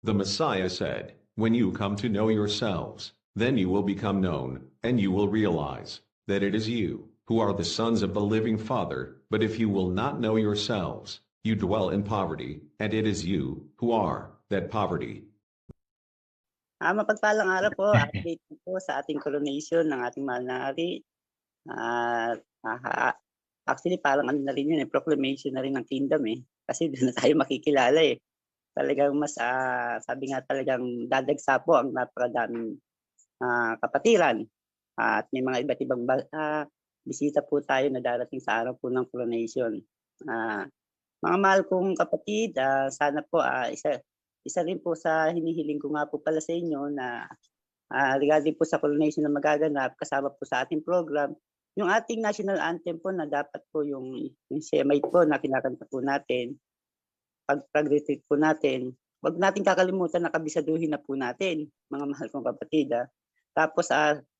The Messiah said, "When you come to know yourselves, then you will become known, and you will realize that it is you who are the sons of the living Father. But if you will not know yourselves, you dwell in poverty, and it is you who are that poverty." Mapagpalang araw po, update po sa ating coronation ng ating mahal na hari. Actually, parang ano na rin yun, proclamation na rin ng kingdom Kasi doon na tayo makikilala Talagang mas, sabi nga talagang dadagsa po ang napakadaming kapatiran. At may mga iba't ibang bisita po tayo na darating sa araw po ng coronation. Mga mahal kong kapatid, sana po isa rin po sa hinihiling ko nga po pala sa inyo na regarding po sa coronation na magaganap kasama po sa ating program, yung ating national anthem po na dapat po yung Shemite po na kinakanta po natin, pag-retreat po natin, wag natin kakalimutan na kabisaduhin na po natin, mga mahal kong kapatid. Tapos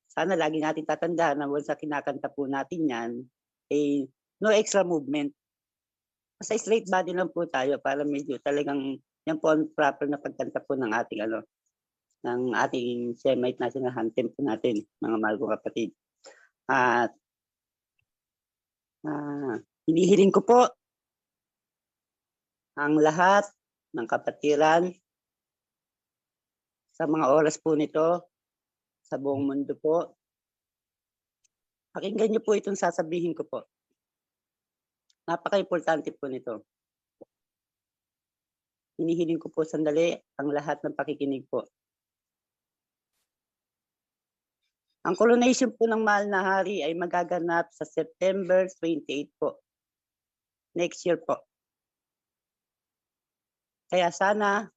sana lagi natin tatandaan na once sa kinakanta po natin yan, no extra movement. Sa straight body lang po tayo para medyo talagang yan po ang proper na pagkanta po ng ating ng ating Shemite national anthem po natin, mga mahal kong kapatid. At hinihiling ko po ang lahat ng kapatiran sa mga oras po nito, sa buong mundo po. Pakinggan niyo po itong sasabihin ko po. Napaka-importante po nito. Hinihiling ko po sandali ang lahat ng pakikinig po. Ang coronation po ng mahal na hari ay magaganap sa September 28 po. Next year po. Kaya sana,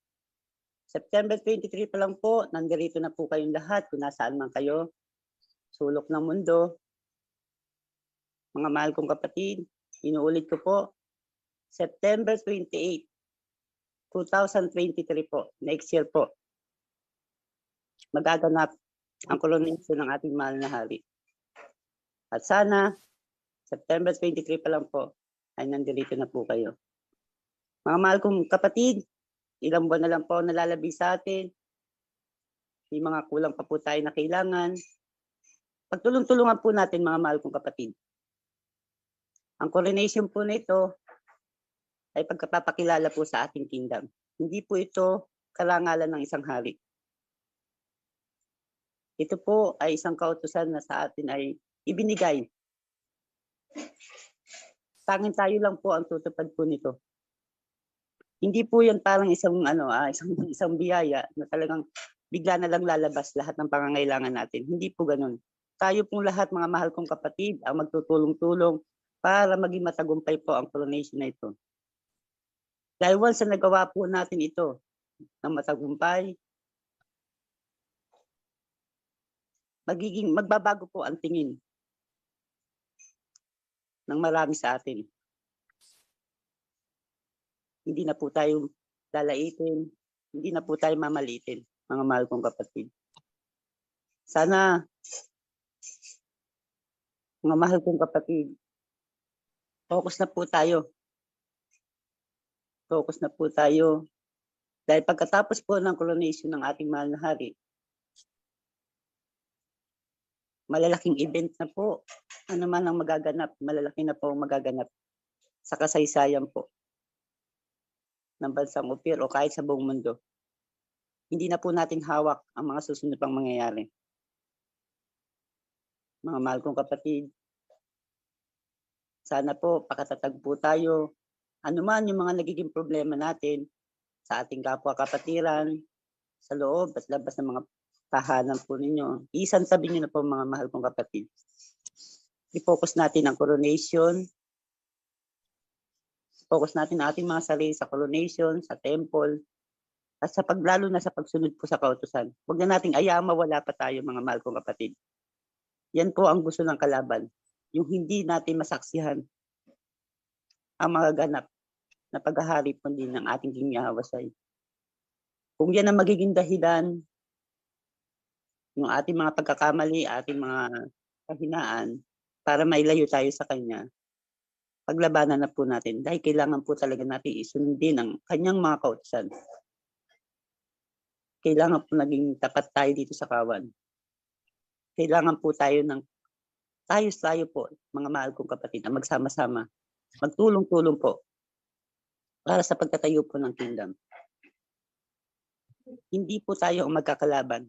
September 23 pa lang po, nandirito na po kayong lahat kung nasaan man kayo. Sulok ng mundo. Mga mahal kong kapatid, inuulit ko po, September 28, 2023 po, next year po. Magaganap ang coronation ng ating mahal na hari. At sana, September 23 pa lang po, ay nandirito na po kayo. Mga mahal kong kapatid, ilang buwan na lang po nalalabi sa atin. May mga kulang pa po tayo na kailangan. Pagtulong-tulungan po natin, mga mahal kong kapatid. Ang coronation po nito ay pagkapapakilala po sa ating kingdom. Hindi po ito karangalan ng isang hari. Ito po ay isang kautusan na sa atin ay ibinigay. Tanging tayo lang po ang tutupad po nito. Hindi po yan parang isang biyaya na talagang bigla na lang lalabas lahat ng pangangailangan natin. Hindi po ganun. Tayo pong lahat, mga mahal kong kapatid, ang magtutulong-tulong para maging matagumpay po ang coronation na ito. Dahil once na nagawa po natin ito ng matagumpay, magbabago po ang tingin ng marami sa atin. Hindi na po tayo lalaitin, hindi na po tayo mamalitin, mga mahal kong kapatid. Sana, mga mahal kong kapatid, focus na po tayo. Focus na po tayo. Dahil pagkatapos po ng coronation ng ating mahal na hari, malalaking event na po. Ano man ang magaganap, malalaki na po ang magaganap sa kasaysayan po ng bansang Upir o kahit sa buong mundo. Hindi na po natin hawak ang mga susunod pang mangyayari. Mga mahal kong kapatid, sana po pakatatag po tayo. Ano man yung mga nagiging problema natin sa ating kapwa kapatiran, sa loob at labas ng mga tahanan po ninyo, isantabi nyo na po, mga mahal kong kapatid. I-focus natin ang coronation. Focus natin ang ating mga sarili sa coronation, sa temple, at lalo na sa pagsunod po sa kautusan. Huwag na nating ayaw mawala pa tayo, mga mahal kong kapatid. Yan po ang gusto ng kalaban. Yung hindi natin masaksihan ang mga ganap na paghahari po din ng ating King Yahweh. Kung yan ang magiging dahilan, yung ating mga pagkakamali, ating mga kahinaan, para mailayo tayo sa Kanya, paglabanan na po natin dahil kailangan po talaga natin isundin ang Kanyang mga kautusan. kailangan po naging tapat tayo dito sa kawan. Kailangan po tayo po, mga mahal kong kapatid, na magsama-sama, magtulong-tulong po para sa pagtatayo po ng kingdom. Hindi po tayo ang magkakalaban.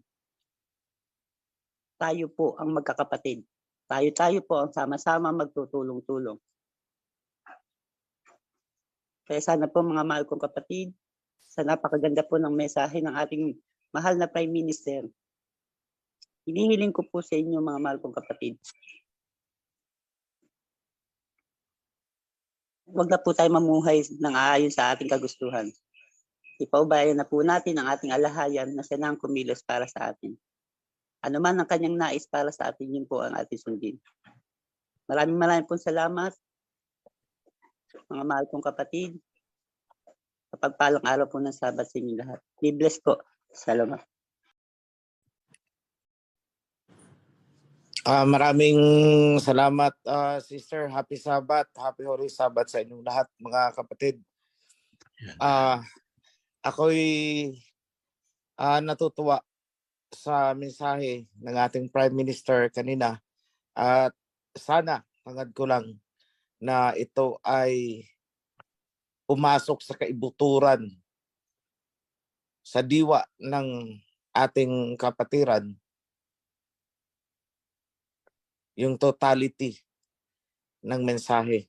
Tayo po ang magkakapatid. Tayo po ang sama-sama magtutulong-tulong. Kaya sana po mga mahal kong kapatid, sa napakaganda po ng mensahe ng ating mahal na Prime Minister, hinihiling ko po sa inyo mga mahal kong kapatid, huwag na po tayo mamuhay ng aayon sa ating kagustuhan. Ipaubayan na po natin ang ating alahayan na siya na ang kumilos para sa atin. Ano man ang kanyang nais para sa atin, yun po ang ating sundin. Maraming pong salamat, mga mahal kong kapatid. Kapagpalang araw po ng Sabat sa inyo lahat. Be blessed po. Salamat. Maraming salamat, Sister. Happy Sabat, Happy Holy Sabat sa inyong lahat, mga kapatid. Ako'y natutuwa sa mensahe ng ating Prime Minister kanina at sana, hangad ko lang na ito ay pumasok sa kaibuturan, sa diwa ng ating kapatiran, yung totality ng mensahe.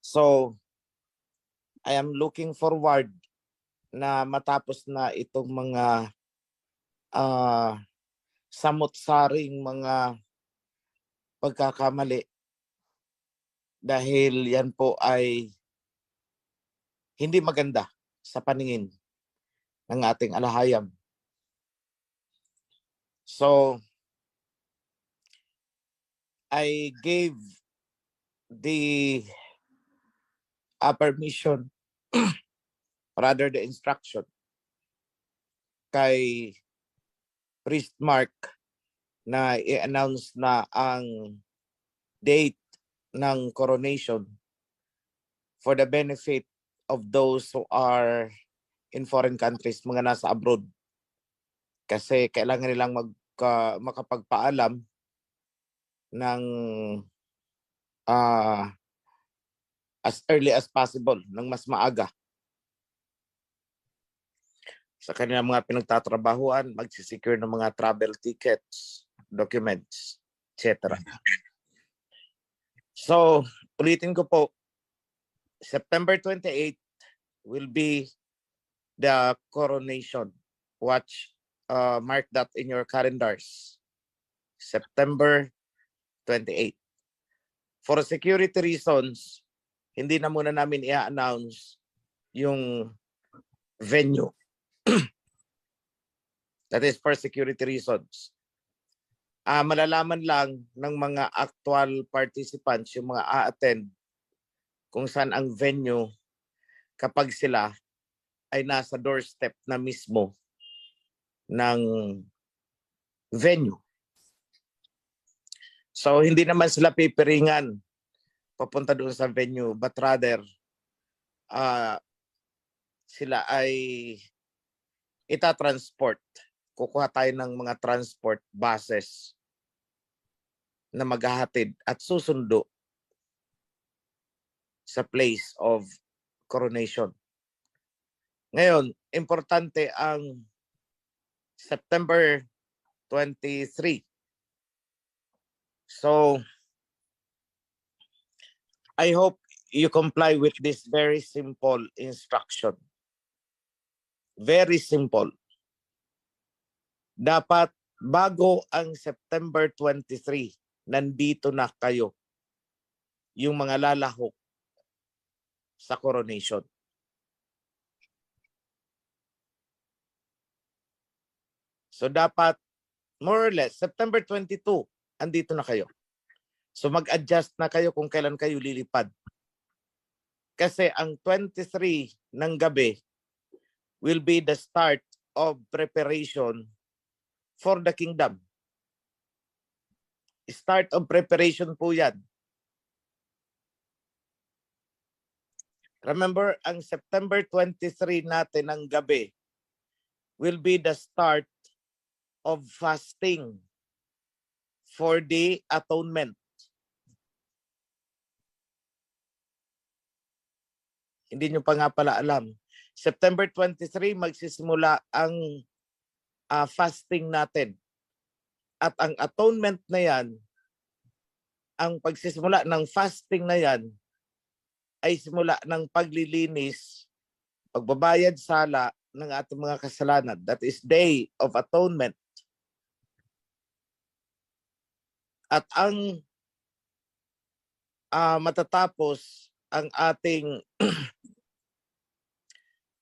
So, I am looking forward na matapos na itong mga samot-saring mga pagkakamali, dahil yan po ay hindi maganda sa paningin ng ating alahayam. So, I gave the permission, rather the instruction, kay Priest Mark na i-announce na ang date ng coronation for the benefit of those who are in foreign countries, mga nasa abroad. Kasi kailangan nilang makapagpaalam ng as early as possible, ng mas maaga, sa kanilang mga pinagtatrabahuan, magsisecure ng mga travel tickets, documents, etc. So, ulitin ko po, September 28 will be the coronation. Mark that in your calendars. September 28. For security reasons, hindi na muna namin i-announce yung venue. That is for security reasons. Malalaman lang ng mga actual participants, yung mga a-attend, kung saan ang venue kapag sila ay nasa doorstep na mismo ng venue. So, hindi naman sila pipiringan papunta doon sa venue, but rather sila ay itatransport. Kukuha tayo ng mga transport buses na maghahatid at susundo sa place of coronation. Ngayon, importante ang September 23. So, I hope you comply with this very simple instruction. Very simple. Dapat bago ang September 23, nandito na kayo, yung mga lalahok sa coronation. So dapat more or less September 22, andito na kayo. So mag-adjust na kayo kung kailan kayo lilipad. Kasi ang 23 ng gabi will be the start of preparation for the kingdom. Start of preparation po yan. Remember, ang September 23 natin ng gabi will be the start of fasting for the atonement. Hindi nyo pa nga pala alam. September 23, magsisimula ang fasting natin. At ang atonement na yan, ang pagsisimula ng fasting na yan, ay simula ng paglilinis, pagbabayad sala ng ating mga kasalanan. That is Day of Atonement. At ang matatapos ang ating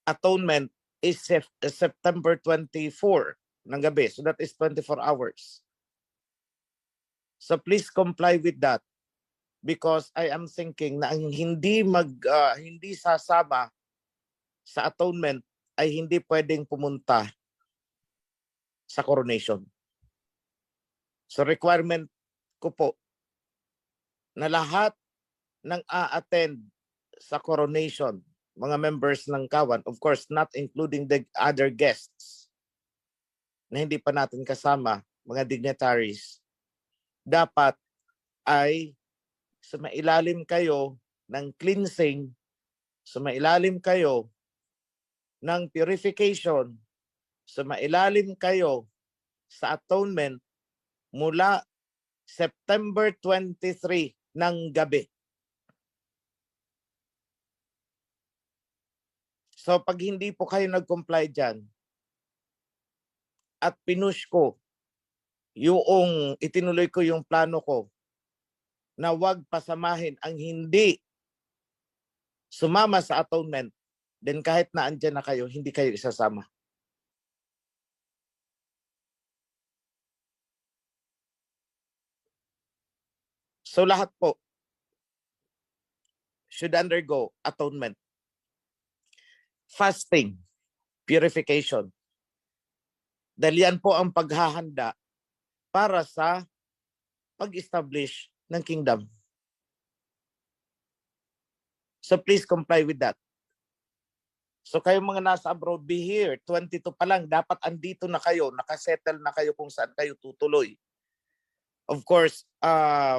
atonement is September 24 ng gabi. So that is 24 hours. So please comply with that because I am thinking na ang hindi sasama sa atonement ay hindi pwedeng pumunta sa coronation. So requirement ko po na lahat ng a-attend sa coronation, mga members ng Kawan, of course not including the other guests na hindi pa natin kasama, mga dignitaries, dapat ay sumailalim kayo ng cleansing, sumailalim kayo ng purification, sumailalim kayo sa atonement mula September 23 ng gabi. So pag hindi po kayo nag-comply dyan at pinush ko yung itinuloy ko yung plano ko na wag pasamahin ang hindi sumama sa atonement, then kahit na andyan na kayo, hindi kayo isasama. So lahat po should undergo atonement, fasting, purification. Dahil yan po ang paghahanda para sa pag-establish ng kingdom. So please comply with that. So kayong mga nasa abroad, be here. 22 pa lang, dapat andito na kayo, nakasettle na kayo kung saan kayo tutuloy. Of course,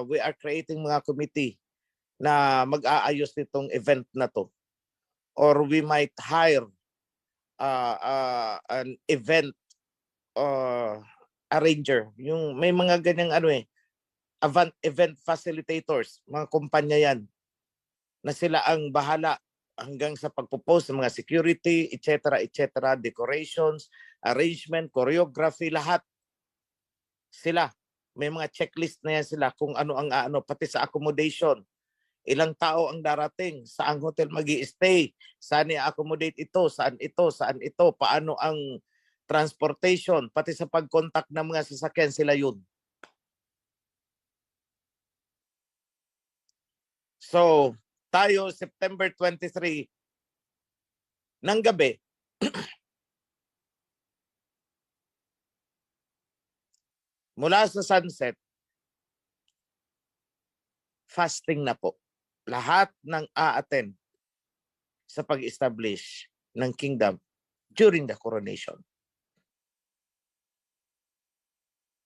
we are creating mga committee na mag-aayos nitong event na to. Or we might hire an event arranger. Yung may mga ganyang event facilitators, mga kumpanya yan, na sila ang bahala hanggang sa pagpo-post ng mga security, etc., decorations, arrangement, choreography, lahat. Sila. May mga checklist na yan sila kung ano ang pati sa accommodation. Ilang tao ang darating, saang hotel magi-stay, saan i-accommodate ito, saan ito, paano ang transportation, pati sa pag-contact ng mga sasakyan, sila yun. So, tayo September 23 ng gabi, mula sa sunset, fasting na po. Lahat ng a-attend sa pag-establish ng kingdom during the coronation.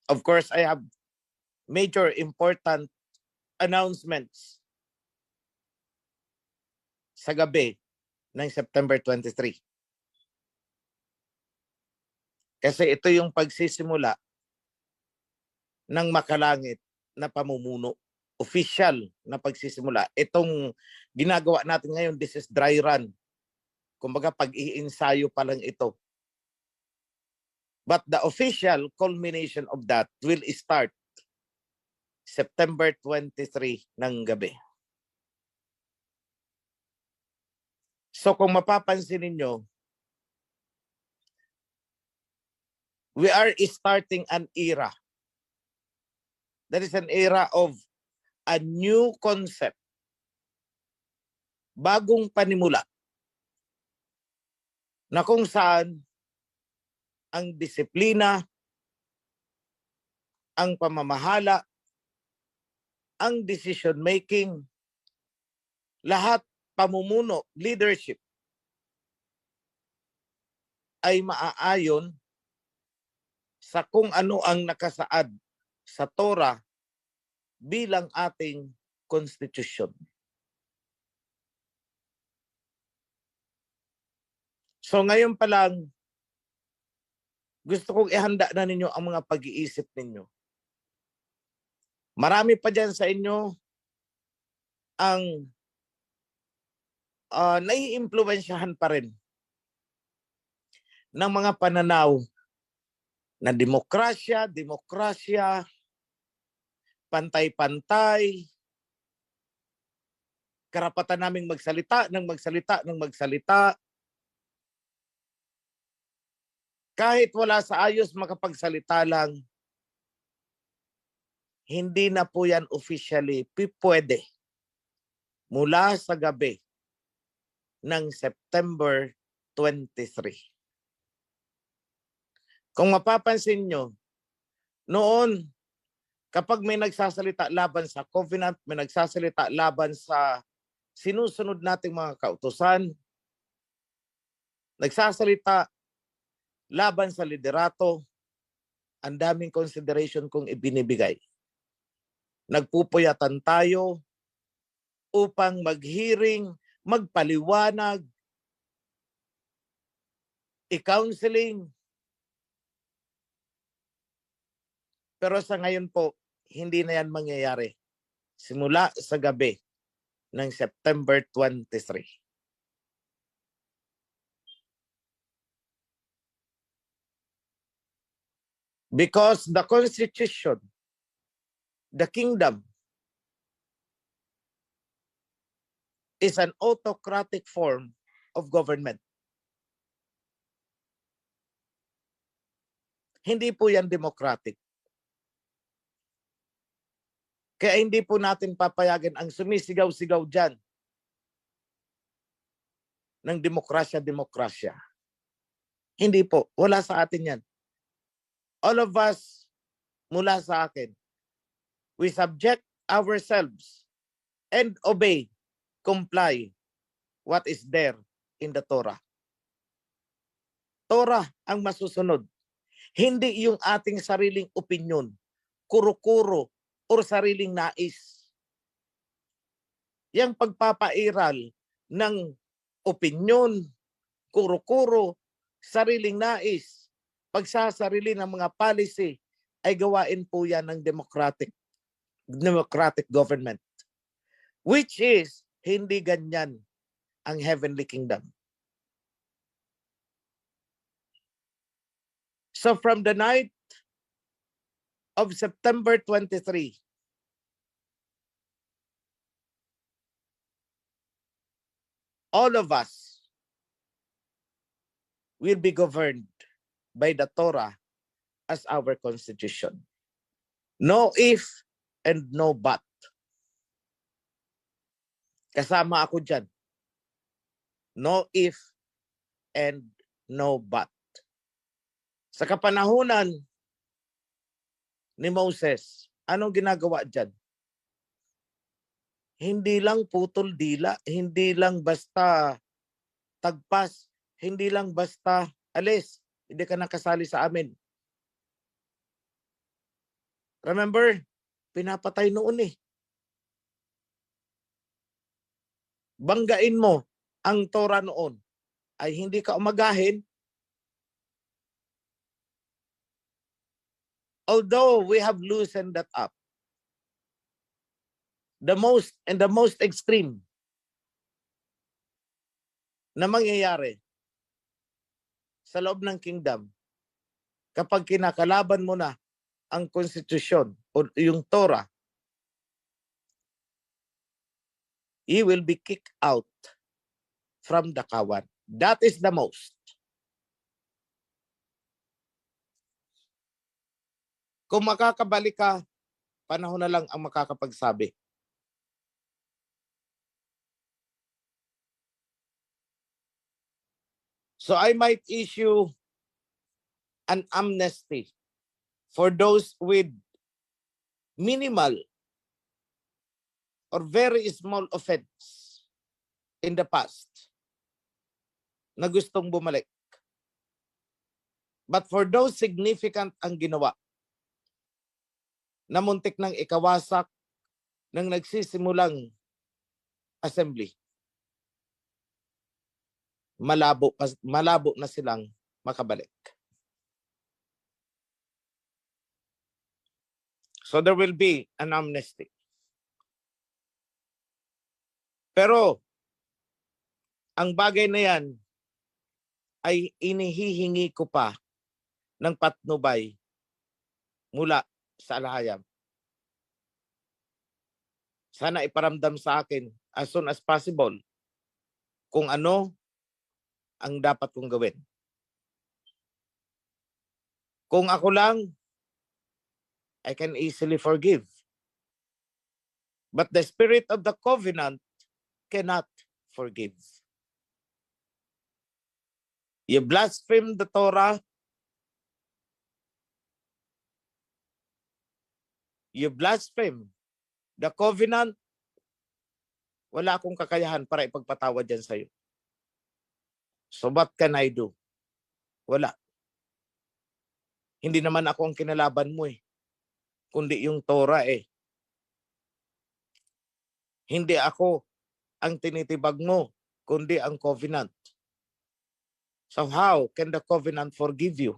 Of course, I have major important announcements sa gabi ng September 23. Kasi ito yung pagsisimula ng makalangit na pamumuno. Official na pagsisimula. Itong ginagawa natin ngayon, this is dry run. Kumbaga pag-iinsayo pa lang ito. But the official culmination of that will start September 23 ng gabi. So kung mapapansin ninyo, we are starting an era. That is an era of a new concept. Bagong panimula. Na kung saan ang disiplina, ang pamamahala, ang decision making, lahat pamumuno, leadership, ay maaayon sa kung ano ang nakasaad sa Torah bilang ating konstitusyon. So ngayon pa lang, gusto kong ihanda na ninyo ang mga pag-iisip ninyo. Marami pa dyan sa inyo ang naiimpluwensyahan pa rin ng mga pananaw na demokrasya, pantay-pantay, karapatan naming magsalita, kahit wala sa ayos makapagsalita lang, hindi na po yan officially pwede mula sa gabi ng September 23. Kung mapapansin nyo, noon, kapag may nagsasalita laban sa covenant, may nagsasalita laban sa sinusunod nating mga kautusan, nagsasalita laban sa liderato, ang daming consideration kung ibinibigay. Nagpupuyatan tayo upang mag-hearing, magpaliwanag, i-counseling. Pero sa ngayon po, hindi na yan mangyayari. Simula sa gabi ng September 23. Because the Constitution, the kingdom, is an autocratic form of government. Hindi po yan democratic. Kaya hindi po natin papayagan ang sumisigaw-sigaw dyan ng demokrasya. Hindi po. Wala sa atin yan. All of us, mula sa akin, we subject ourselves and obey, comply what is there in the Torah. Torah ang masusunod. Hindi yung ating sariling opinyon, kuro-kuro, or sariling nais. Yang pagpapairal ng opinyon, kuro-kuro, sariling nais, pagsasarili ng mga policy, ay gawain po yan ng democratic government. Which is, hindi ganyan ang heavenly kingdom. So from the night of September 23, all of us will be governed by the Torah as our constitution. No if and no but. Kasama ako dyan. No if and no but. Sa kapanahunan ni Moses, anong ginagawa dyan? Hindi lang putol dila, hindi lang basta tagpas, hindi lang basta alis, hindi ka nakasali sa amin. Remember, pinapatay noon eh. Banggain mo ang Torah noon ay hindi ka umagahin. Although we have loosened that up, the most extreme na mangyayari sa loob ng kingdom kapag kinakalaban mo na ang konstitusyon o yung Torah, you will be kicked out from the kawan. That is the most. Kung makakabalik ka, panahon na lang ang makakapagsabi. So I might issue an amnesty for those with minimal or very small offense in the past na gustong bumalik. But for those significant ang ginawa, na muntik nang ikawasak ng nagsisimulang assembly, malabo na silang makabalik. So there will be an amnesty. Pero ang bagay na yan ay inihihingi ko pa ng patnubay mula sa alahayam. Sana iparamdam sa akin as soon as possible kung ano ang dapat kong gawin. Kung ako lang, I can easily forgive. But the spirit of the covenant cannot forgive. You blaspheme the Torah, you blaspheme the covenant, wala akong kakayahan para ipagpatawad yan sa'yo. So what can I do? Wala. Hindi naman ako ang kinalaban mo kundi yung Torah Hindi ako ang tinitibag mo, kundi ang covenant. So how can the covenant forgive you?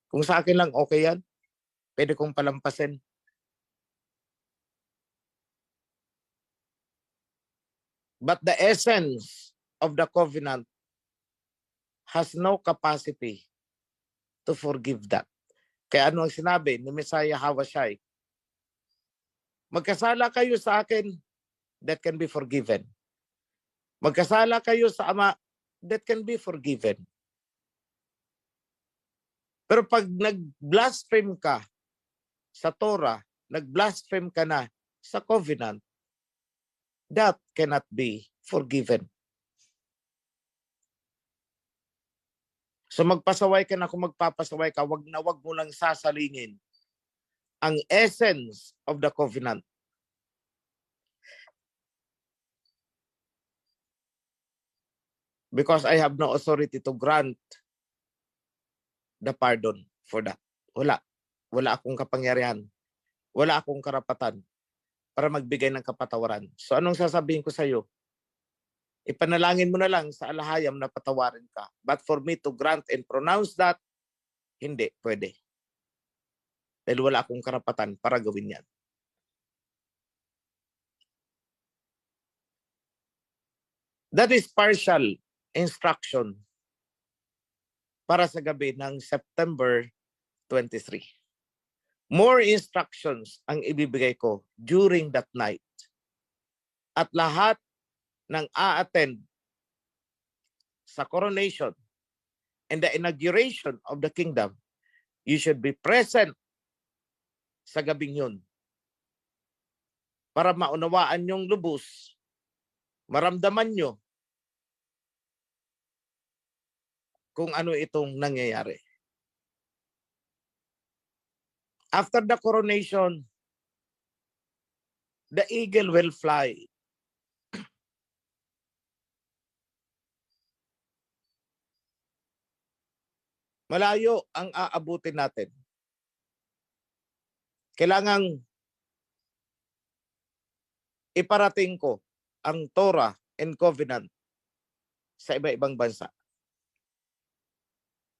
Kung sa akin lang okay yan, pwede kong palampasin. But the essence of the covenant has no capacity to forgive that. Kaya ano ang sinabi ni Messiah Hawashai? Magkasala kayo sa akin, that can be forgiven. Magkasala kayo sa Ama, that can be forgiven. Pero pag nag-blaspheme ka sa Torah, nag-blaspheme ka na sa covenant, that cannot be forgiven. So magpasaway ka na, kung magpapasaway ka, wag mo lang sasalingin ang essence of the covenant. Because I have no authority to grant the pardon for that. Wala. Wala akong kapangyarihan. Wala akong karapatan para magbigay ng kapatawaran. So anong sasabihin ko sa iyo? Ipanalangin mo na lang sa alahayam na patawarin ka. But for me to grant and pronounce that, hindi pwede. Dahil wala akong karapatan para gawin yan. That is partial instruction para sa gabi ng September 23. More instructions ang ibibigay ko during that night. At lahat ng a-attend sa coronation and the inauguration of the kingdom, you should be present sa gabing yun para maunawaan yung lubos, maramdaman nyo kung ano itong nangyayari. After the coronation, the eagle will fly. Malayo ang aabutin natin. Kailangang iparating ko ang Torah and Covenant sa iba-ibang bansa.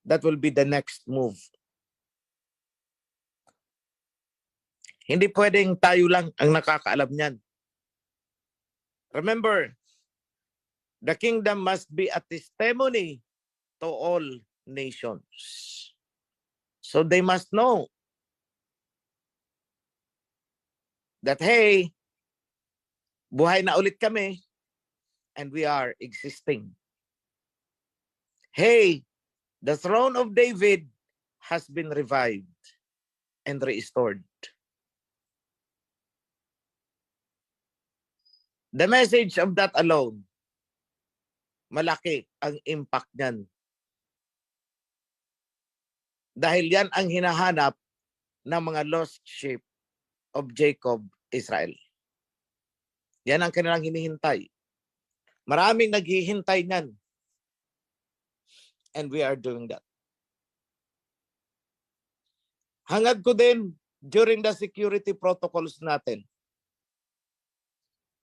That will be the next move. Hindi pwedeng tayo lang ang nakakaalam niyan. Remember, the kingdom must be a testimony to all nations. So they must know that, hey, buhay na ulit kami and we are existing. Hey, the throne of David has been revived and restored. The message of that alone, malaki ang impact niyan. Dahil yan ang hinahanap ng mga lost sheep of Jacob, Israel. Yan ang kanilang hinihintay. Maraming naghihintay niyan. And we are doing that. Hangad ko din during the security protocols natin.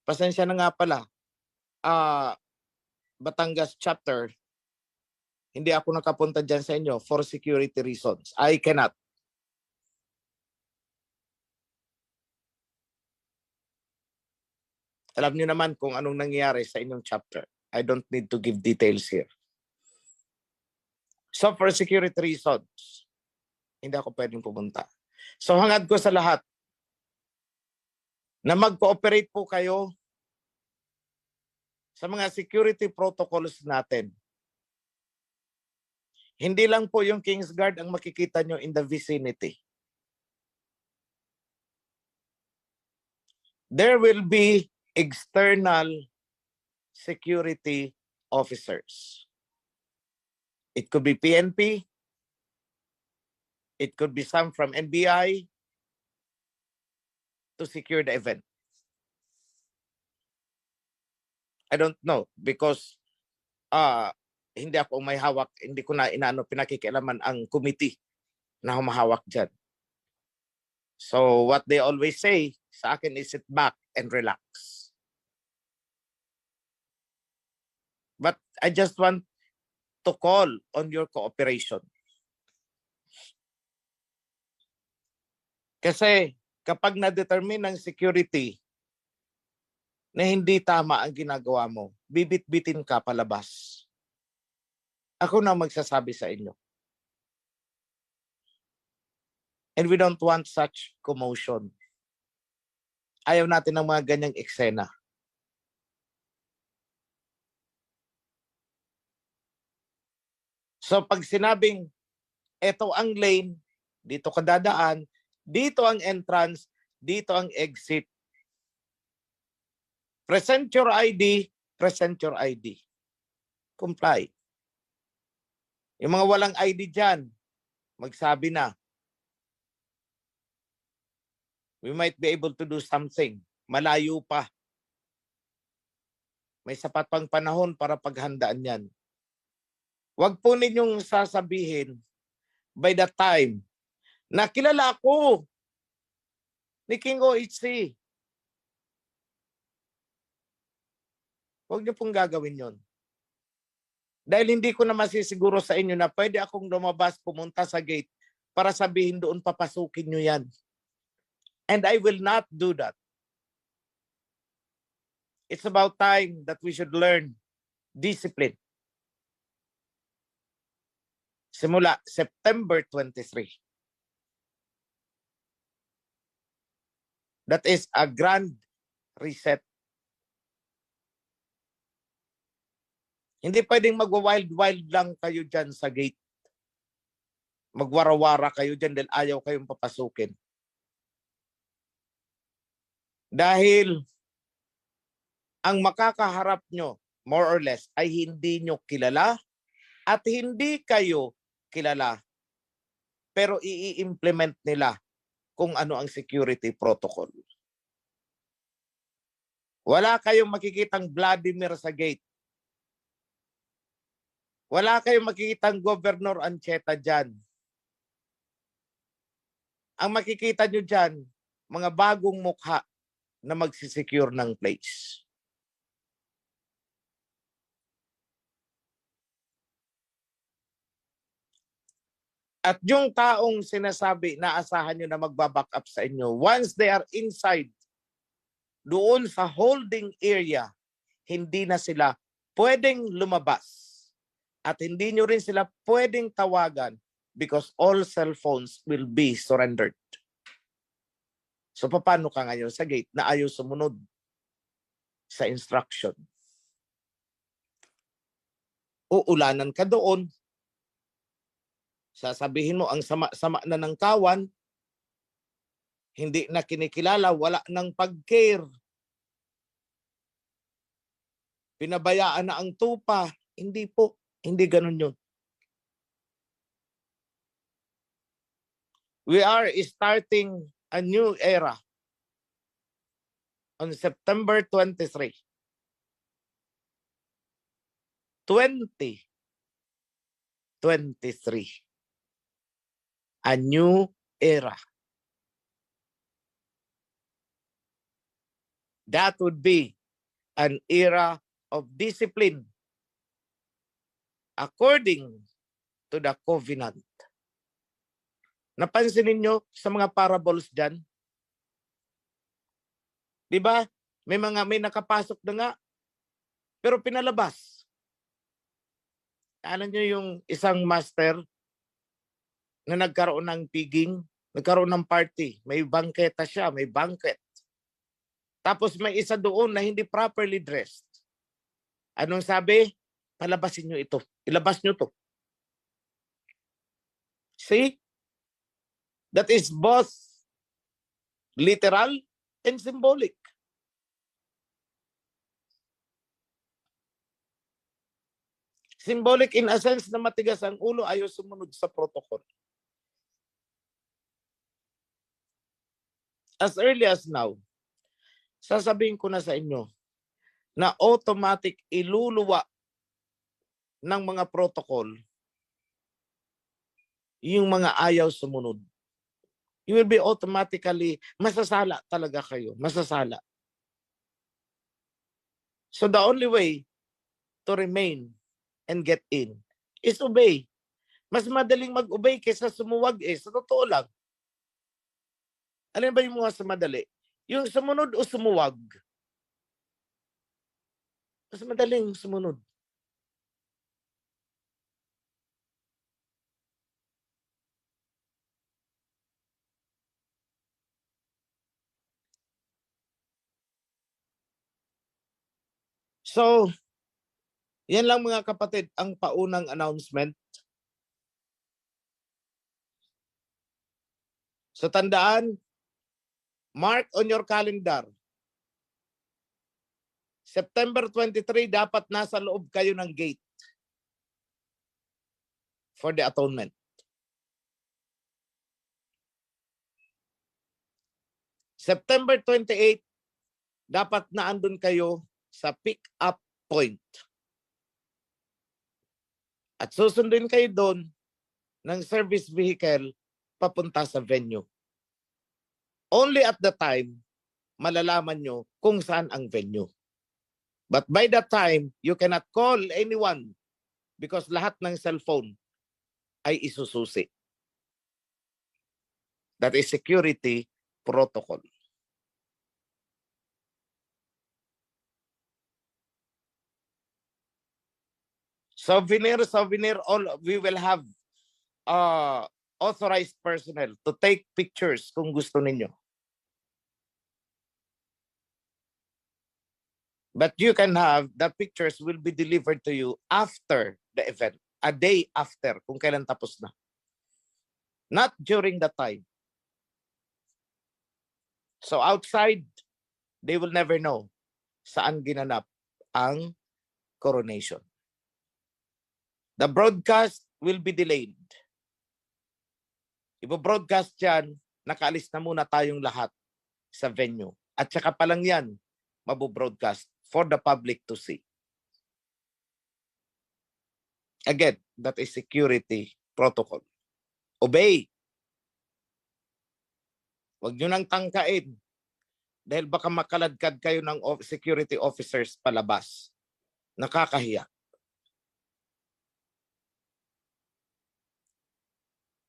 Pasensya na nga pala. Batangas chapter, hindi ako nakapunta dyan sa inyo for security reasons. I cannot. Alam niyo naman kung anong nangyari sa inyong chapter. I don't need to give details here. So for security reasons, hindi ako pwedeng pumunta. So hangad ko sa lahat na mag-cooperate po kayo sa mga security protocols natin. Hindi lang po yung Kingsguard ang makikita nyo in the vicinity. There will be external security officers. It could be PNP. It could be some from NBI to secure the event. I don't know because hindi ako may hawak, hindi ko na pinakikialaman ang committee na humahawak dyan. So what they always say sa akin is sit back and relax. But I just want to call on your cooperation. Kasi kapag na-determine ng security na hindi tama ang ginagawa mo, bibit-bitin ka palabas. Ako na magsasabi sa inyo. And we don't want such commotion. Ayaw natin ng mga ganyang eksena. So pag sinabing, eto ang lane, dito ka dadaan, dito ang entrance, dito ang exit. Present your ID, present your ID. Comply. Yung mga walang ID dyan, magsabi na. We might be able to do something. Malayo pa. May sapat pang panahon para paghandaan yan. Huwag po ninyong sasabihin by the time na kilala ko ni King OHC. Huwag niyo pong gagawin yon. Dahil hindi ko na masisiguro sa inyo na pwede akong lumabas, pumunta sa gate para sabihin doon papasukin nyo yan. And I will not do that. It's about time that we should learn discipline. Simula September 23. That is a grand reset. Hindi pwedeng magwa-wild-wild lang kayo dyan sa gate. Magwara-wara kayo dyan dahil ayaw kayong papasukin. Dahil ang makakaharap nyo, more or less, ay hindi nyo kilala at hindi kayo kilala. Pero i-implement nila kung ano ang security protocol. Wala kayong makikitang Vladimir sa gate. Wala kayong makikitang Governor Ancheta dyan. Ang makikita nyo dyan, mga bagong mukha na magsisecure ng place. At yung taong sinasabi na asahan nyo na magbaback up sa inyo, once they are inside, doon sa holding area, hindi na sila pwedeng lumabas. At hindi nyo rin sila pwedeng tawagan because all cell phones will be surrendered. So paano ka ngayon sa gate na ayaw sumunod sa instruction? Uulanan ka doon. Sasabihin mo ang sama-sama na ng kawan, hindi na kinikilala, wala ng pag-care. Pinabayaan na ang tupa. Hindi po. Hindi ganun yun. We are starting a new era on September 23. 2023. A new era. That would be an era of discipline according to the covenant. Napansin ninyo sa mga parables dyan? Di ba? May nakapasok na nga, pero pinalabas. Alam nyo yung isang master na nagkaroon ng piging, nagkaroon ng party, may bangketa siya, may banquet. Tapos may isa doon na hindi properly dressed. Anong sabi? Palabasin nyo ito. Ilabas nyo to. See? That is both literal and symbolic. Symbolic in a sense na matigas ang ulo, ayaw sumunod sa protocol. As early as now, sasabihin ko na sa inyo na automatic iluluwa ng mga protocol yung mga ayaw sumunod. You will be automatically, masasala talaga kayo. Masasala. So the only way to remain and get in is obey. Mas madaling mag-obey kaysa sumuwag sa totoo lang. Alin ba yung mga sa madali? Yung sumunod o sumuwag? Mas madaling sumunod. So, yan lang mga kapatid ang paunang announcement. So tandaan, mark on your calendar. September 23, dapat nasa loob kayo ng gate for the atonement. September 28, dapat naandun kayo sa pick-up point. At susundin kayo doon ng service vehicle papunta sa venue. Only at the time, malalaman nyo kung saan ang venue. But by that time, you cannot call anyone because lahat ng cellphone ay isususi. That is security protocol. Souvenir, all we will have authorized personnel to take pictures kung gusto ninyo. But you can have, the pictures will be delivered to you after the event, a day after, kung kailan tapos na. Not during the time. So outside, they will never know saan ginanap ang coronation. The broadcast will be delayed. Ibo-broadcast yan, nakaalis na muna tayong lahat sa venue. At saka pa lang yan, mabu-broadcast for the public to see. Again, that is security protocol. Obey. Huwag nyo nang tangkain dahil baka makaladkad kayo ng security officers palabas. Nakakahiya.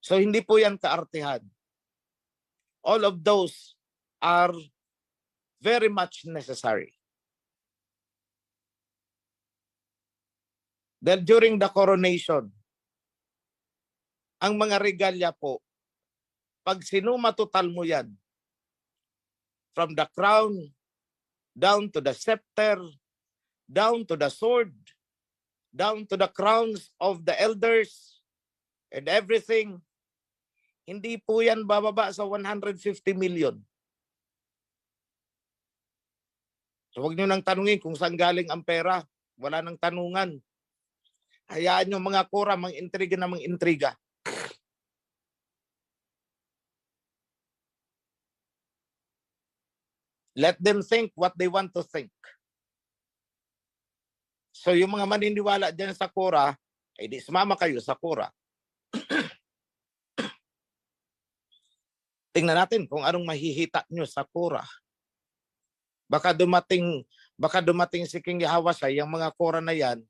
So hindi po yan kaartihan. All of those are very much necessary. Dahil during the coronation, ang mga regalya po, pag sinumatotal mo yan, from the crown, down to the scepter, down to the sword, down to the crowns of the elders, and everything, hindi po yan bababa sa 150 million. So huwag nyo nang tanungin kung saan galing ang pera. Wala nang tanungan. Hayaan nyo mga kura, mang-intriga na mang-intriga. Let them think what they want to think. So yung mga maniniwala dyan sa kura, di sumama kayo sa kura. Tingnan natin kung anong mahihita nyo sa Korah. Baka dumating si King Yahweh, yung mga Korah na yan,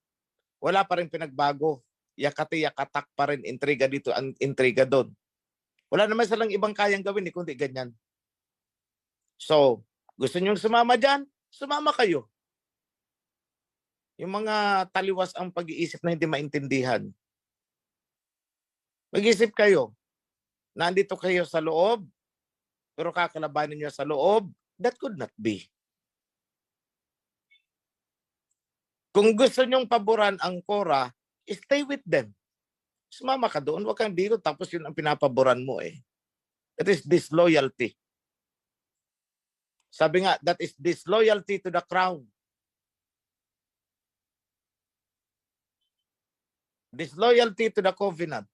wala pa rin pinagbago. Yakati-yakatak pa rin, intriga dito, intriga doon. Wala naman silang ibang kayang gawin, kundi ganyan. So, gusto nyong sumama dyan? Sumama kayo. Yung mga taliwas ang pag-iisip na hindi maintindihan. Mag-isip kayo. Nandito kayo sa loob, pero kakalabanin nyo sa loob, that could not be. Kung gusto nyong paboran ang Korah, stay with them. Sumama ka doon, huwag kang dito, tapos yun ang pinapaboran mo eh. That is disloyalty. Sabi nga, that is disloyalty to the crown. Disloyalty to the covenant.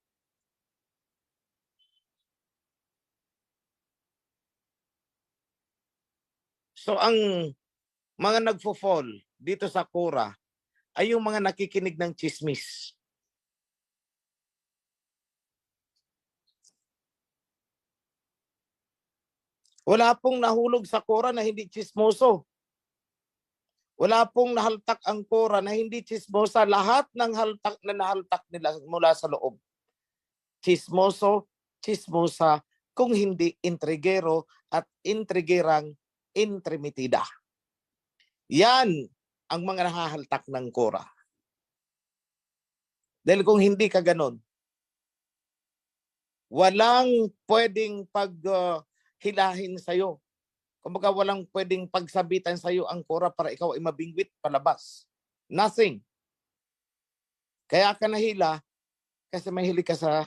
So ang mga nagfo-fall dito sa Korah ay yung mga nakikinig ng chismis. Wala pong nahulog sa Korah na hindi chismoso. Wala pong nahaltak ang Korah na hindi chismosa. Lahat ng haltak na nahaltak nila mula sa loob. Chismoso, chismosa, kung hindi intrigero at intrigerang intrimitida. Yan ang mga nahahaltak ng Korah. Dahil kung hindi ka ganon, walang pwedeng paghilahin sa'yo. Kumbaga walang pwedeng pagsabitan sa'yo ang Korah para ikaw ay mabingwit palabas. Nothing. Kaya ka nahila kasi mahilig ka sa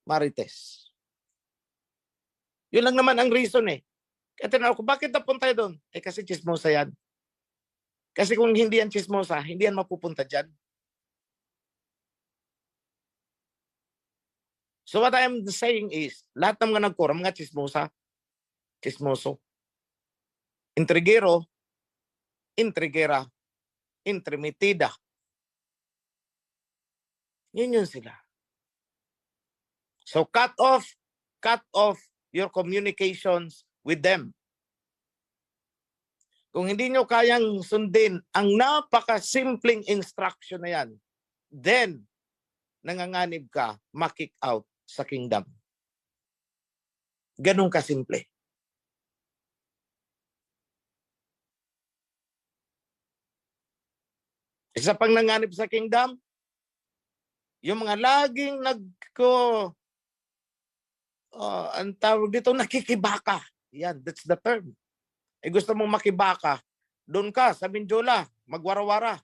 marites. Yun lang naman ang reason eh. Kaya tinanong ko, bakit napunta doon? Eh kasi chismosa yan. Kasi kung hindi yan chismosa, hindi yan mapupunta dyan. So what I am saying is, lahat ng mga nagkura, mga chismosa, chismoso, intrigero, intrigera, intrimitida. Yun sila. So cut off your communications with them. Kung hindi nyo kayang sundin ang napaka-simpleng instruction na yan, then nanganganib ka, ma-kick out sa kingdom. Ganun kasimple. Isa pang nanganib sa kingdom, yung mga laging ang tawag dito, nakikibaka. Yan, that's the term. Eh gusto mong makibaka, doon ka sa Mindiola, magwarawara.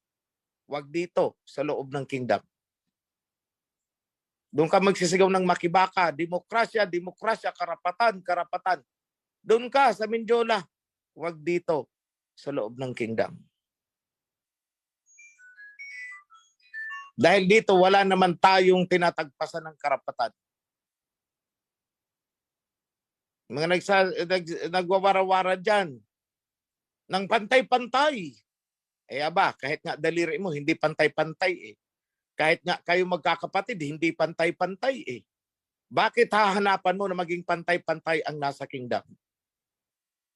Huwag dito sa loob ng kingdom. Doon ka magsisigaw ng makibaka, demokrasya, demokrasya, karapatan, karapatan. Doon ka sa Mindiola, huwag dito sa loob ng kingdom. Dahil dito wala naman tayong tinatagpasan ng karapatan. Mga nagwawarawara dyan ng pantay-pantay. Eh aba, kahit nga daliri mo, hindi pantay-pantay eh. Kahit nga kayo magkakapatid, hindi pantay-pantay eh. Bakit hahanapan mo na maging pantay-pantay ang nasa kingdom?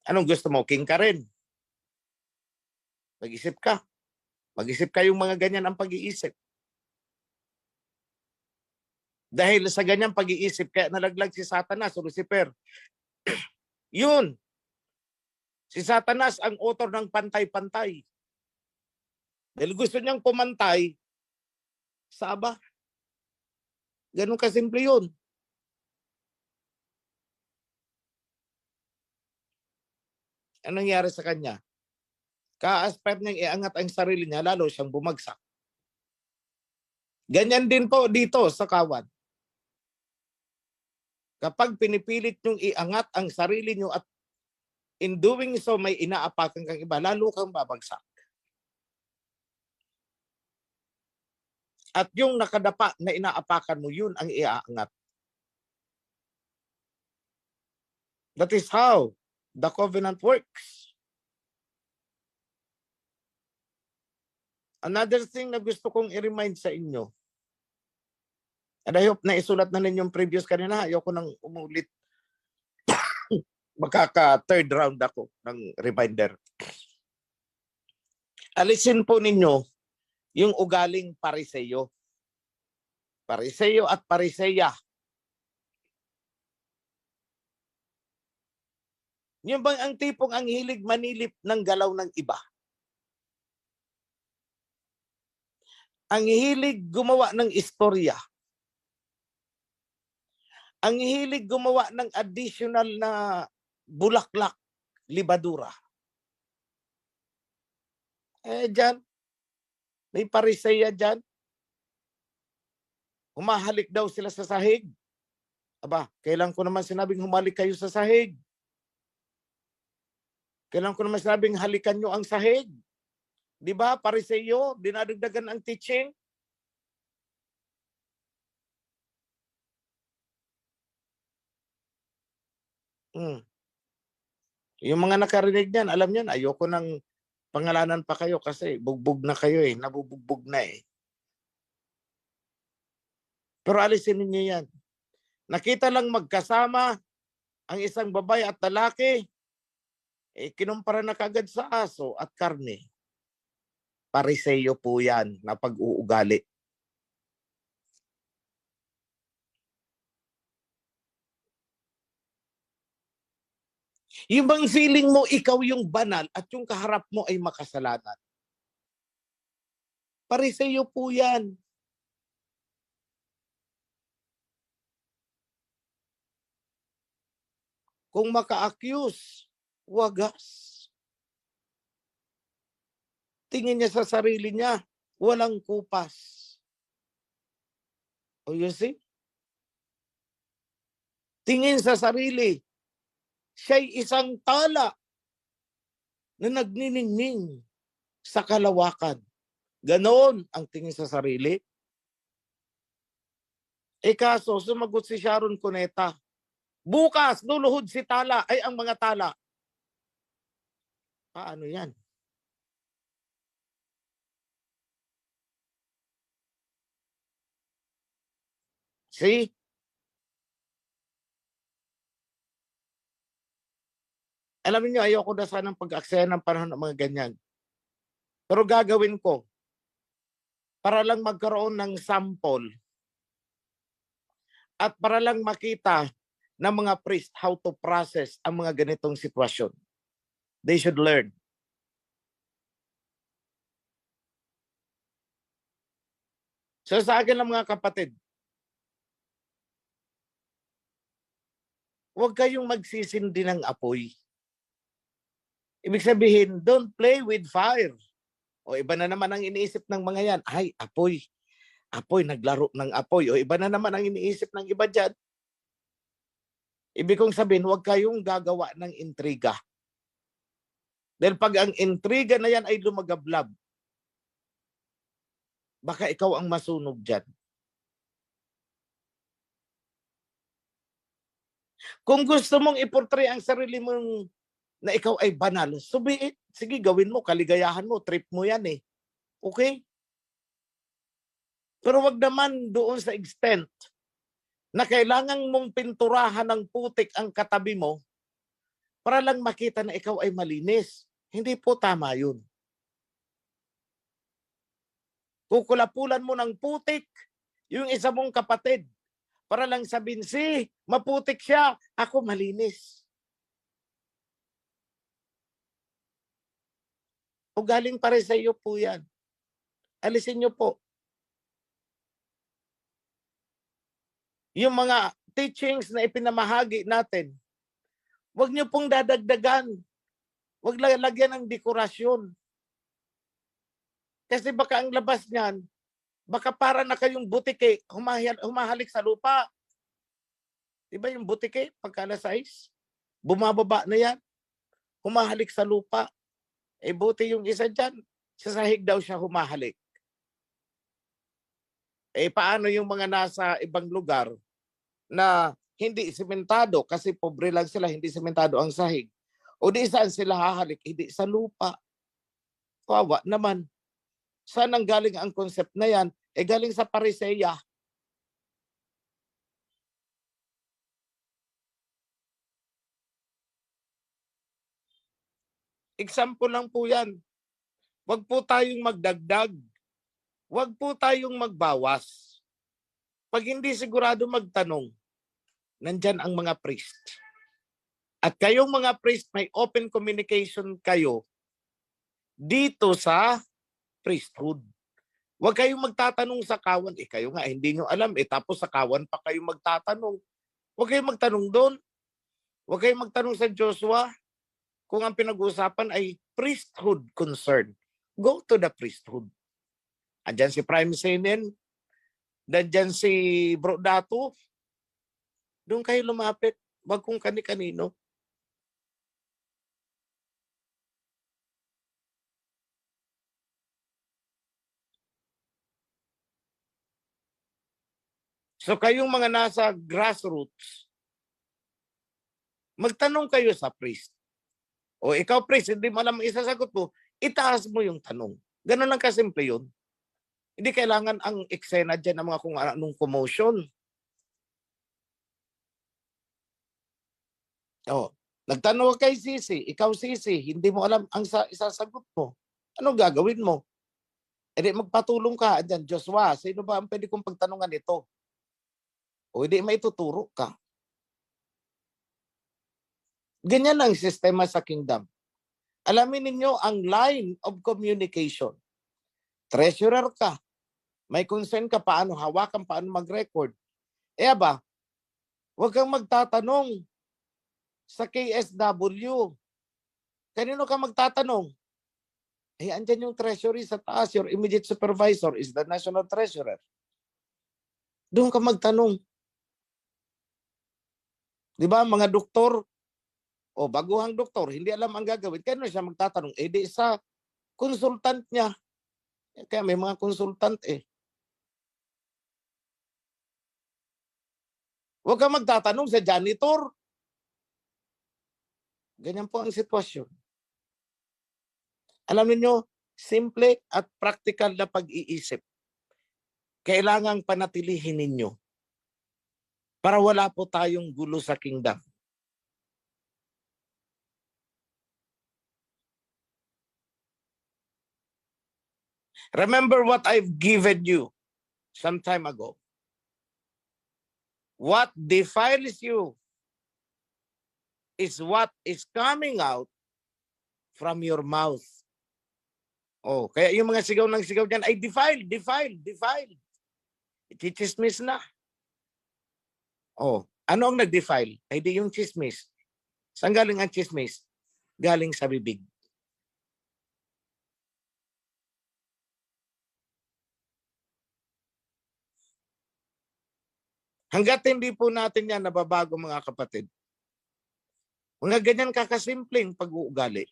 Anong gusto mo? King ka rin. Mag-isip ka. Mag-isip kayong mga ganyan ang pag-iisip. Dahil sa ganyang pag-iisip, kaya nalaglag si Satanas o Lucifer. Yun. Si Satanas ang author ng pantay-pantay. Dahil gusto niyang pumantay sa aba. Ganun kasimple yun. Anong nangyari sa kanya? Ka-aspire niyang iangat ang sarili niya, lalo siyang bumagsak. Ganyan din po dito sa kawan. Kapag pinipilit niyong iangat ang sarili niyo at in doing so may inaapakan kang iba, lalo kang babagsak. At yung nakadapa na inaapakan mo, yun ang iaangat. That is how the covenant works. Another thing na gusto kong i-remind sa inyo, and I hope na isulat na ninyong previous kanina, ayoko nang umulit Makaka-third round ako ng reminder. Alisin po ninyo yung ugaling pariseyo. Pariseyo at pariseya. Yung bang ang tipong ang hilig manilip ng galaw ng iba? Ang hilig gumawa ng istorya. Ang hilig gumawa ng additional na bulaklak, libadura. Dyan, may pariseya dyan. Humahalik daw sila sa sahig. Aba, kailan ko naman sinabing humalik kayo sa sahig? Kailan ko naman sinabing halikan nyo ang sahig? Di ba, pariseyo, dinadagdagan ang teaching? Yung mga nakarinig niyan, alam niyan, ayoko nang pangalanan pa kayo kasi bugbog na kayo eh, nabubugbog na eh. Pero alisin ninyo yan. Nakita lang magkasama ang isang babae at lalaki, kinumpara na kagad sa aso at karne. Pariseyo po yan na pag-uugali. Yung bang feeling mo ikaw yung banal at yung kaharap mo ay makasalanan? Pariseyo po yan. Kung maka-accuse, wagas. Tingin niya sa sarili niya, walang kupas. O you see? Tingin sa sarili, siya'y isang tala na nagniningning sa kalawakan. Ganon ang tingin sa sarili. Kaso, sumagot si Sharon Cuneta, bukas, luluhod si tala, ay ang mga tala. Paano yan? See? Alam niyo, ayoko na sanang pag-aksaya ng panahon ng mga ganyan. Pero gagawin ko para lang magkaroon ng sample at para lang makita ng mga priest how to process ang mga ganitong sitwasyon. They should learn. So sa akin lang mga kapatid, huwag kayong magsisindi ng apoy. Ibig sabihin, don't play with fire. O iba na naman ang iniisip ng mga yan. Ay, apoy. Apoy, naglaro ng apoy. O iba na naman ang iniisip ng iba dyan. Ibig kong sabihin, huwag kayong gagawa ng intriga. Dahil pag ang intriga na yan ay lumagablab, baka ikaw ang masunog dyan. Kung gusto mong iportray ang sarili mong na ikaw ay banal, subiit. Sige, gawin mo, kaligayahan mo, trip mo yan eh. Okay? Pero wag naman doon sa extent na kailangan mong pinturahan ng putik ang katabi mo para lang makita na ikaw ay malinis. Hindi po tama yun. Kukulapulan mo ng putik yung isa mong kapatid para lang sabihin, maputik siya, ako malinis. Ugaling pariseyo po yan. Alisin nyo po. Yung mga teachings na ipinamahagi natin, huwag nyo pong dadagdagan. Huwag lagyan ng dekorasyon. Kasi baka ang labas niyan, baka para na kayong butike, humahalik sa lupa. Diba yung butike, pagka alas 6, bumababa na yan, humahalik sa lupa. Buti yung isa dyan, sa sahig daw siya humahalik. Paano yung mga nasa ibang lugar na hindi simentado kasi pobre lang sila, hindi simentado ang sahig. O di saan sila hahalik? Hindi sa lupa. Kawawa naman. Saan ang galing ang concept na yan? Galing sa pariseya. Example lang po yan. Huwag po tayong magdagdag. Huwag po tayong magbawas. Pag hindi sigurado magtanong, nandyan ang mga priest. At kayong mga priest, may open communication kayo dito sa priesthood. Huwag kayong magtatanong sa kawan. Kayo nga, hindi nyo alam. Tapos sa kawan pa kayo magtatanong. Huwag kayong magtanong doon. Huwag kayong magtanong sa Joshua kung ang pinag-uusapan ay priesthood concern. Go to the priesthood. Andyan si Prime Senen. Andyan si Bro Dato. Doon kayo lumapit. Huwag kung kani-kanino. So kayong mga nasa grassroots, magtanong kayo sa priest. O ikaw priest, hindi mo alam ang isasagot mo, itaas mo yung tanong. Ganun lang kasimple yun. Hindi kailangan ang eksena dyan ng mga kung anong commotion. O, nagtanong kay Sisi, ikaw Sisi, hindi mo alam ang isasagot mo. Anong gagawin mo? Hindi magpatulong ka dyan, Joshua, sino ba ang pwede kong pagtanungan ito? O hindi maituturo ka. Ganyan ang sistema sa kingdom. Alamin ninyo ang line of communication. Treasurer ka. May concern ka paano hawakan, paano mag-record. Ba, huwag kang magtatanong sa KSW. Kanino ka magtatanong? Andyan yung treasury sa taas. Your immediate supervisor is the national treasurer. Doon ka magtanong. Di ba, mga doktor, o baguhang doktor, hindi alam ang gagawin. Kaya siya magtatanong? Di sa consultant niya. Kaya may mga consultant Huwag kang magtatanong sa janitor. Ganyan po ang sitwasyon. Alam niyo, simple at practical na pag-iisip. Kailangang panatilihin ninyo para wala po tayong gulo sa kingdom. Remember what I've given you some time ago. What defiles you is what is coming out from your mouth. Kaya yung mga sigaw ng sigaw dyan ay defiled. Chismis na. Ano ang nag-defile? Ay di yung chismis. Saan galing ang chismis? Galing sa bibig. Hanggat hindi po natin yan nababago mga kapatid, mga ganyan kakasimpleng pag-uugali,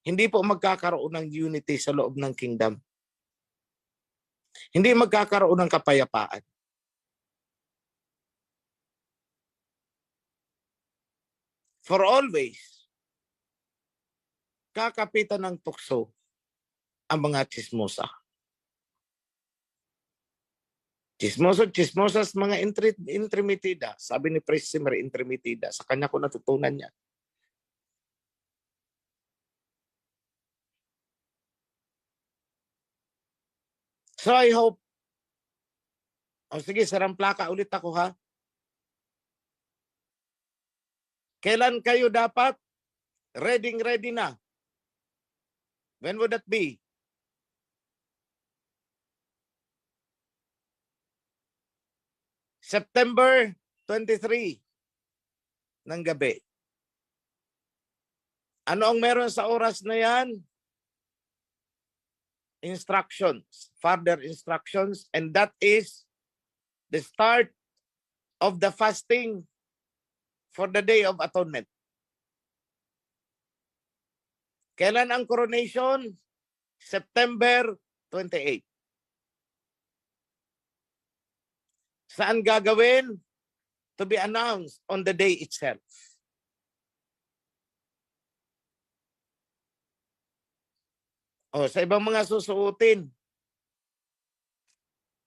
hindi po magkakaroon ng unity sa loob ng kingdom. Hindi magkakaroon ng kapayapaan. For always, kakapitan ng tukso ang mga chismosa. Chismosas, mga intrimitida. Sabi ni Priest Zimmer, intrimitida. Sa kanya ko natutunan niya. So I hope, sige, sarang plaka ulit ako ha. Kailan kayo dapat? Ready na. When would that be? September 23 ng gabi. Ano ang meron sa oras na yan? Instructions, further instructions, and that is the start of the fasting for the Day of Atonement. Kailan ang coronation? September 28. Saan gagawin? To be announced on the day itself. Sa ibang mga susuotin,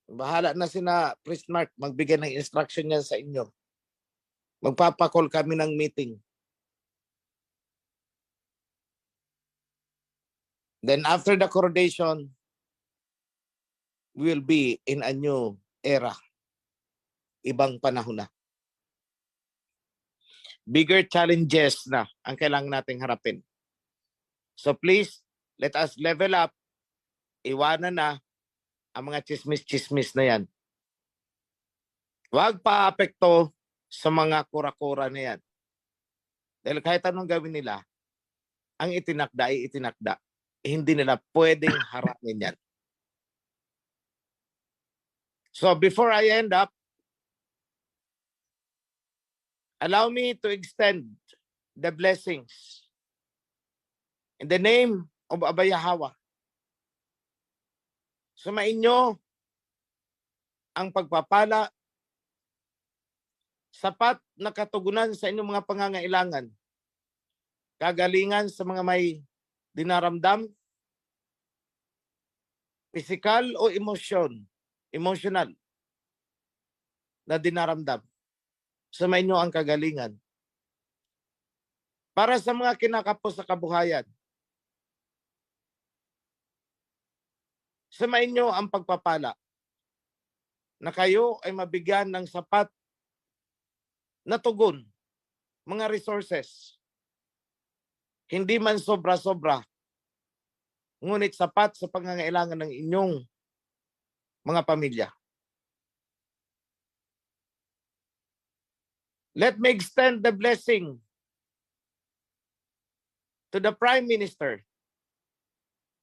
bahala na sina Priest Mark magbigay ng instruction niya sa inyo. Magpapakol kami ng meeting. Then after the coronation, we will be in a new era. Ibang panahon na. Bigger challenges na ang kailangan nating harapin. So please, let us level up. Iwanan na ang mga chismis-chismis na yan. Huwag pa-apekto sa mga kura-kura na yan. Dahil kahit anong gawin nila, ang itinakda ay itinakda. Hindi nila pwedeng harapin yan. So before I end up, allow me to extend the blessings in the name of Abba Yahweh. Sumainyo ang pagpapala, sapat na katugunan sa inyong mga pangangailangan, kagalingan sa mga may dinaramdam, physical o emotional na dinaramdam. Sumainyo ang kagalingan. Para sa mga kinakapos sa kabuhayan, sumainyo ang pagpapala na kayo ay mabigyan ng sapat na tugon, mga resources. Hindi man sobra-sobra, ngunit sapat sa pangangailangan ng inyong mga pamilya. Let me extend the blessing to the Prime Minister,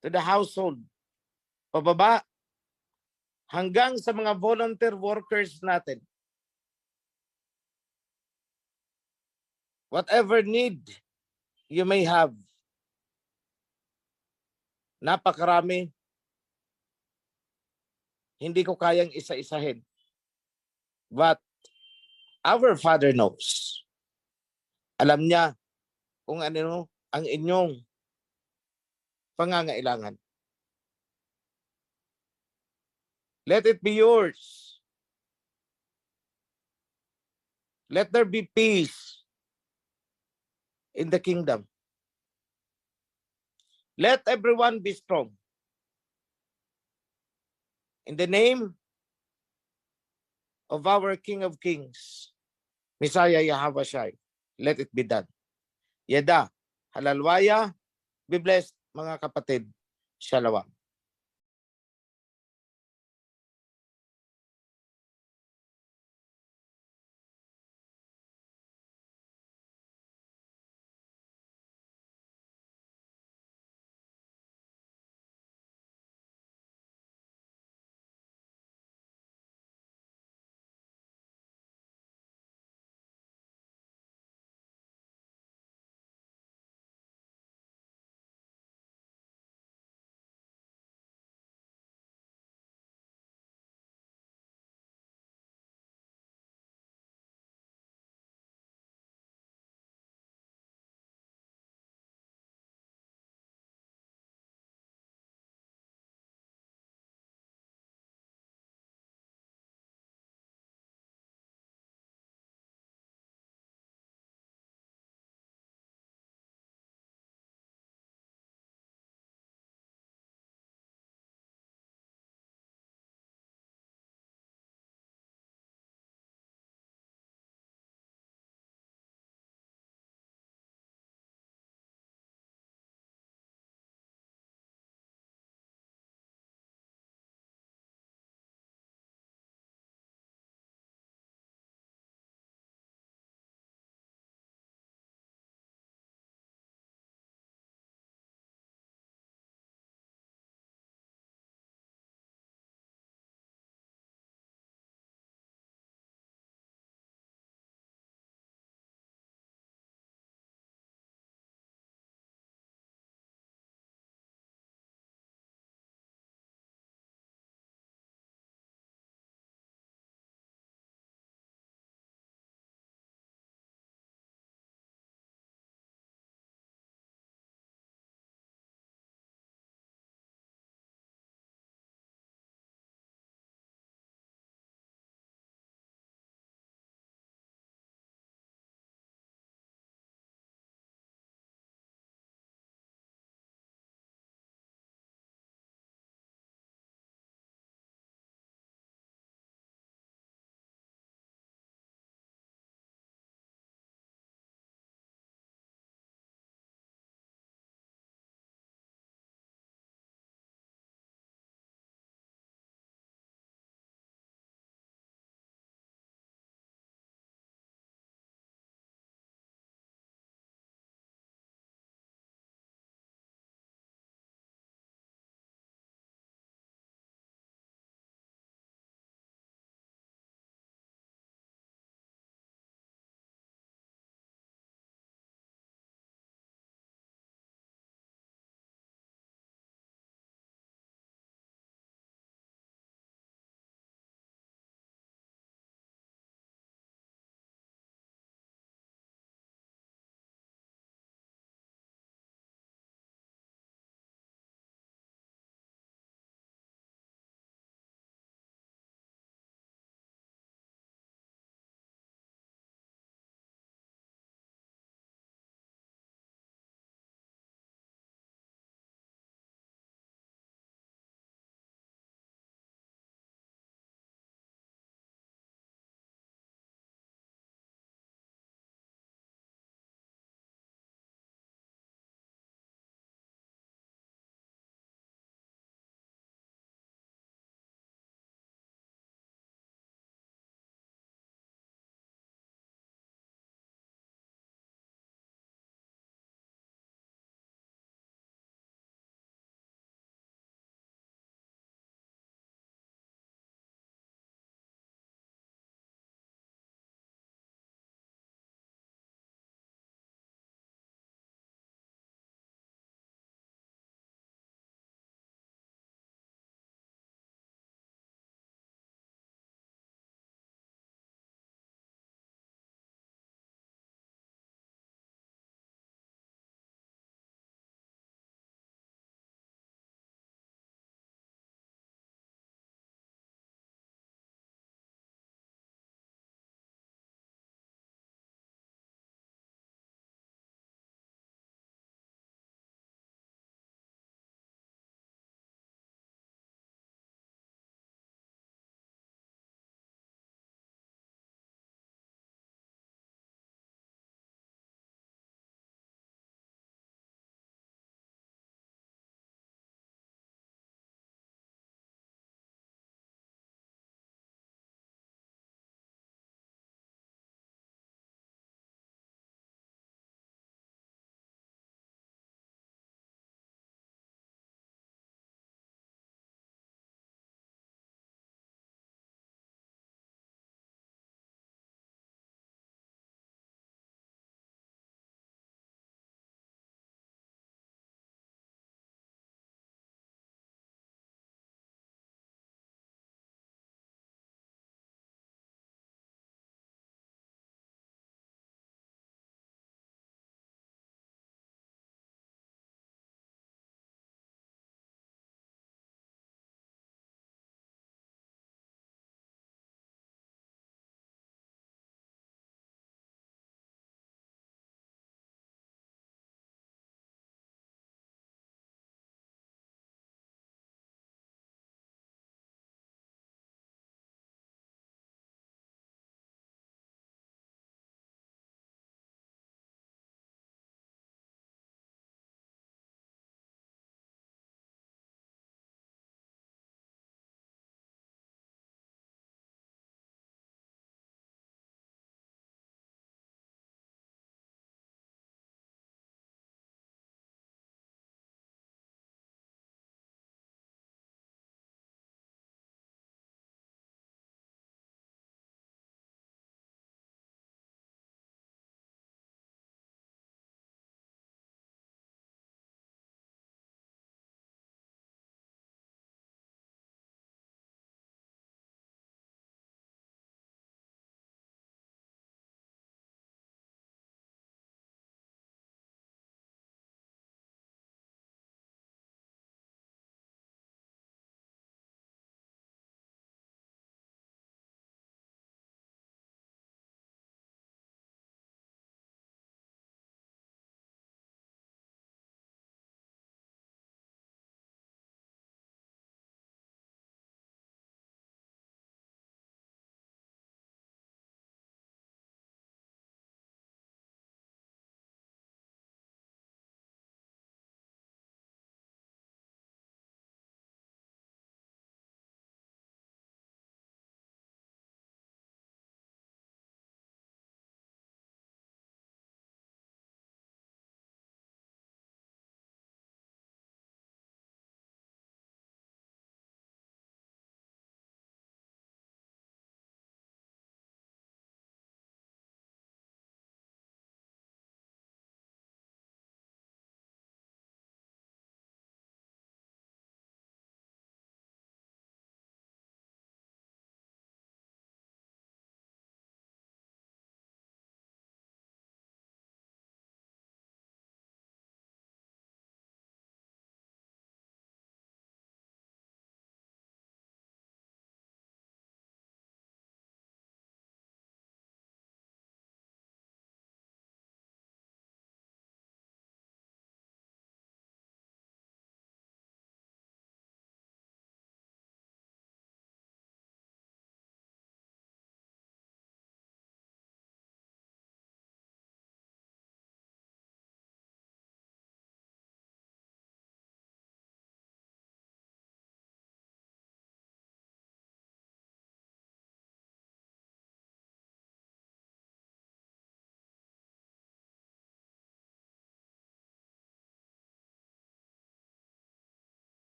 to the household, pababa hanggang sa mga volunteer workers natin. Whatever need you may have, napakarami, hindi ko kayang isa-isahin. But our Father knows. Alam niya kung ano ang inyong pangangailangan. Let it be yours. Let there be peace in the kingdom. Let everyone be strong. In the name of our King of Kings, Messiah Yahweh Shai, let it be done. Yada, halalwaya, be blessed mga kapatid. Shalom.